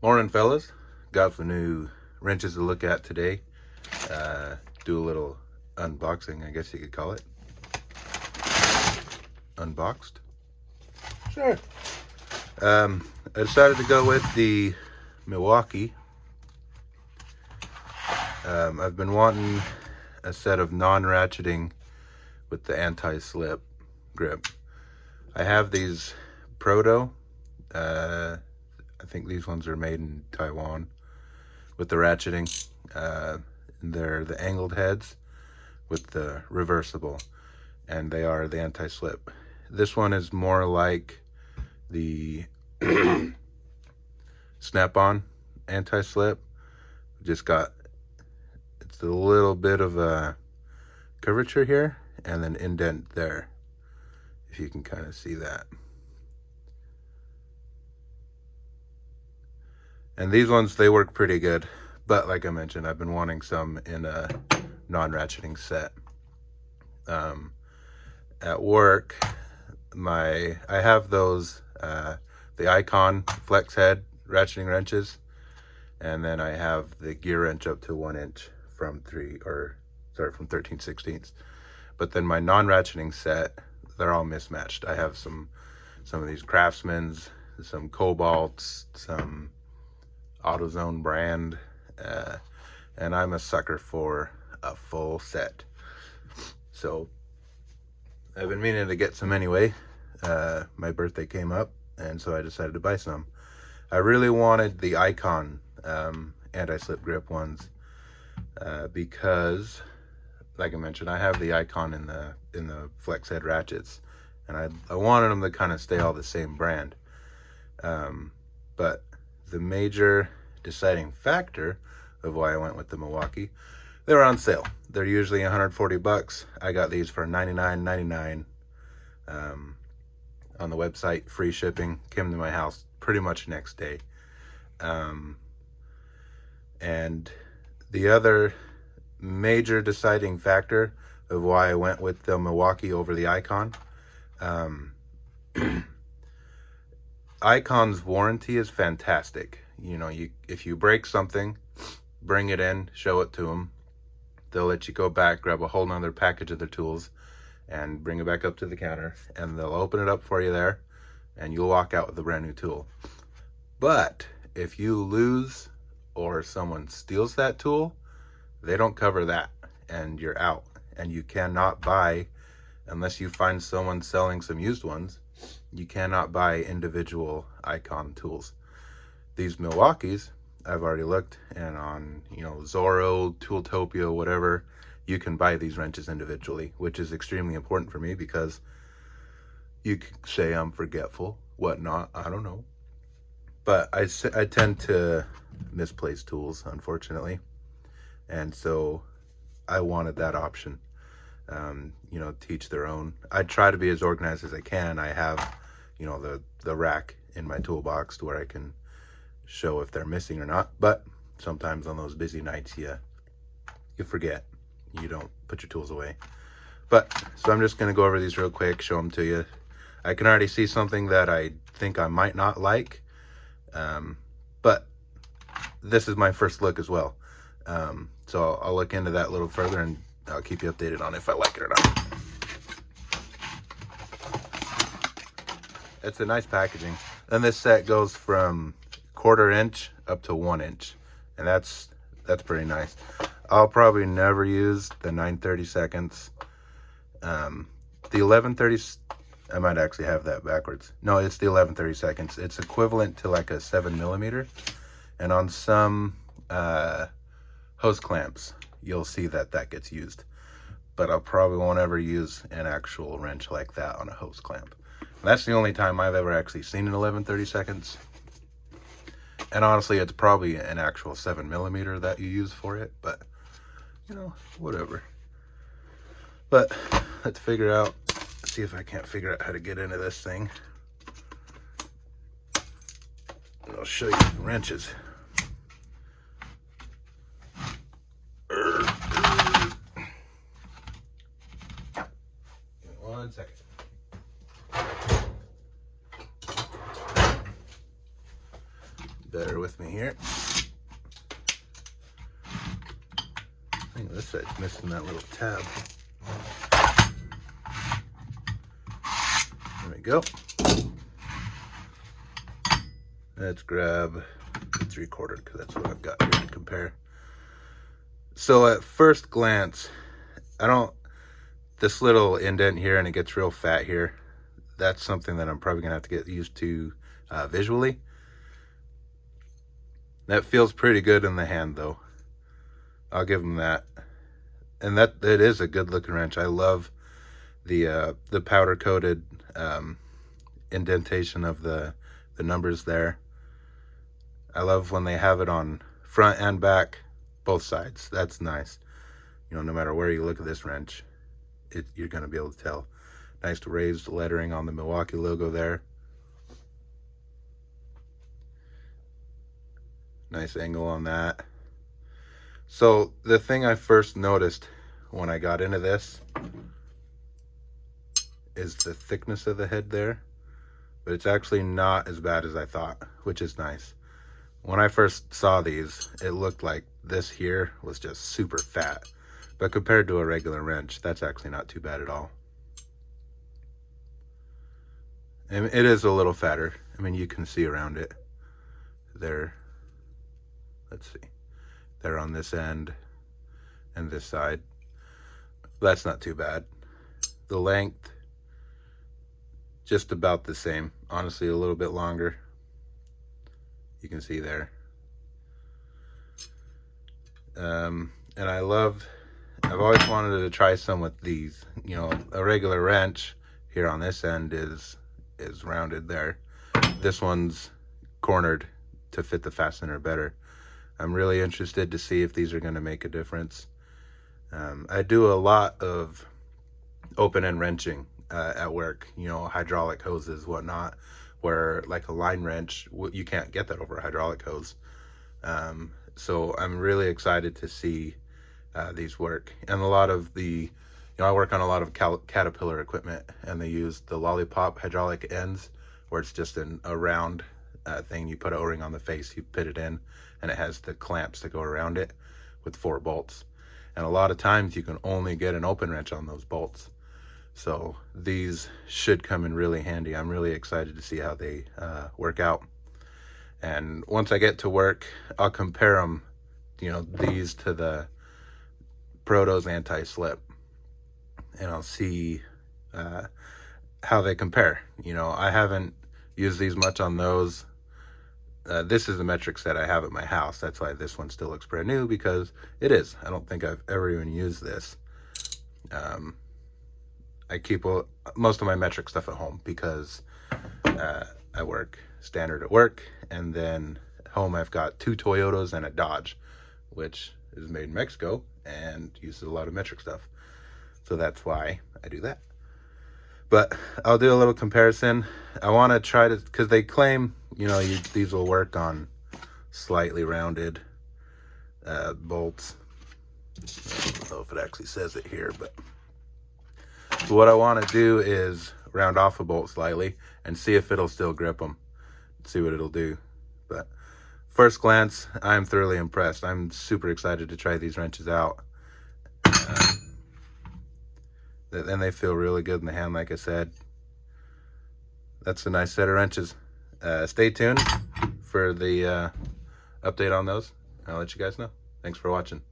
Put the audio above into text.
Morning, fellas. Got some new wrenches to look at today. Do a little unboxing, I guess you could call it. Unboxed. Sure. I decided to go with the Milwaukee. I've been wanting a set of non-ratcheting with the anti-slip grip. I have these Proto. I think these ones are made in Taiwan with the ratcheting. They're the angled heads with the reversible, and they are the anti-slip. This one is more like the snap-on anti-slip. Just got, it's a little bit of a curvature here and then indent there, if you can kind of see that. And these ones, they work pretty good, but like I mentioned, I've been wanting some in a non-ratcheting set. At work, I have those the Icon flex head ratcheting wrenches, and then I have the gear wrench up to 1 inch from 13/16. But then my non-ratcheting set, they're all mismatched. I have some of these Craftsman's, some Cobalts, some AutoZone brand, and I'm a sucker for a full set. So I've been meaning to get some anyway. My birthday came up, and so I decided to buy some. I really wanted the Icon anti-slip grip ones because, like I mentioned, I have the Icon in the flex head ratchets, and I wanted them to kind of stay all the same brand. But the major deciding factor of why I went with the Milwaukee, they were on sale. They're usually $140. I got these for $99.99 on the website. Free shipping, came to my house pretty much next day. And the other major deciding factor of why I went with the Milwaukee over the Icon, Icon's warranty is fantastic. You know, if you break something, bring it in, show it to them. They'll let you go back, grab a whole nother package of their tools, and bring it back up to the counter, and they'll open it up for you there, and you'll walk out with a brand new tool. But if you lose or someone steals that tool, they don't cover that, and you're out. And you cannot buy, unless you find someone selling some used ones, you cannot buy individual Icon tools. These Milwaukees, I've already looked, and on, Zorro, Tooltopia, whatever, you can buy these wrenches individually, which is extremely important for me because you could say I'm forgetful, whatnot, I don't know. But I tend to misplace tools, unfortunately. And so I wanted that option. Teach their own. I try to be as organized as I can. I have, the rack in my toolbox to where I can show if they're missing or not. But sometimes on those busy nights, you forget. You don't put your tools away. But so I'm just going to go over these real quick, show them to you. I can already see something that I think I might not like. But this is my first look as well. So I'll look into that a little further, and I'll keep you updated on if I like it or not. It's a nice packaging. And this set goes from 1/4 inch up to 1 inch. And that's pretty nice. I'll probably never use the 9/32. The 11/30, I might actually have that backwards. No, it's the 11/32. It's equivalent to like a 7mm. And on some hose clamps, you'll see that gets used. But I probably won't ever use an actual wrench like that on a hose clamp. And that's the only time I've ever actually seen an 11/32. And honestly, it's probably an actual 7mm that you use for it, but whatever. But let's see if I can't figure out how to get into this thing. And I'll show you the wrenches. Give me 1 second. Bear with me here. I think this side's missing that little tab. There we go. Let's grab 3/4 because that's what I've got here to compare. So at first glance, this little indent here, and it gets real fat here. That's something that I'm probably gonna have to get used to visually. That feels pretty good in the hand though. I'll give them that. And that it is a good looking wrench. I love the powder coated indentation of the numbers there. I love when they have it on front and back, both sides. That's nice. You know, no matter where you look at this wrench, you're going to be able to tell. Nice raised lettering on the Milwaukee logo there. Nice angle on that. So the thing I first noticed when I got into this is the thickness of the head there, but it's actually not as bad as I thought, which is nice. When I first saw these, it looked like this here was just super fat, but compared to a regular wrench, that's actually not too bad at all. And it is a little fatter. I mean, you can see around it there. Let's see. There on this end and this side. That's not too bad. The length, just about the same. Honestly, a little bit longer. You can see there. And I've always wanted to try some with these. You know, a regular wrench here on this end is rounded there. This one's cornered to fit the fastener better. I'm really interested to see if these are going to make a difference. I do a lot of open-end wrenching at work, you know, hydraulic hoses, whatnot, where like a line wrench, you can't get that over a hydraulic hose. So I'm really excited to see these work. And a lot of you know, I work on a lot of Caterpillar equipment, and they use the lollipop hydraulic ends, where it's just a round thing. You put an O-ring on the face, you put it in, and it has the clamps that go around it with 4 bolts. And a lot of times you can only get an open wrench on those bolts. So these should come in really handy. I'm really excited to see how they work out. And once I get to work, I'll compare them, you know, these to the Proto's anti-slip, and I'll see how they compare. You know, I haven't used these much on those. This is the metric set I have at my house. That's why this one still looks brand new, because it is. I don't think I've ever even used this. I keep most of my metric stuff at home because I work standard at work, and then at home I've got 2 Toyotas and a Dodge, which is made in Mexico and uses a lot of metric stuff. So that's why I do that. But I'll do a little comparison. I want to try to, because they claim, you know, these will work on slightly rounded bolts. I don't know if it actually says it here, but what I want to do is round off a bolt slightly and see if it'll still grip them. See what it'll do. But first glance, I'm thoroughly impressed. I'm super excited to try these wrenches out. And they feel really good in the hand, like I said. That's a nice set of wrenches. Stay tuned for the update on those. I'll let you guys know. Thanks for watching.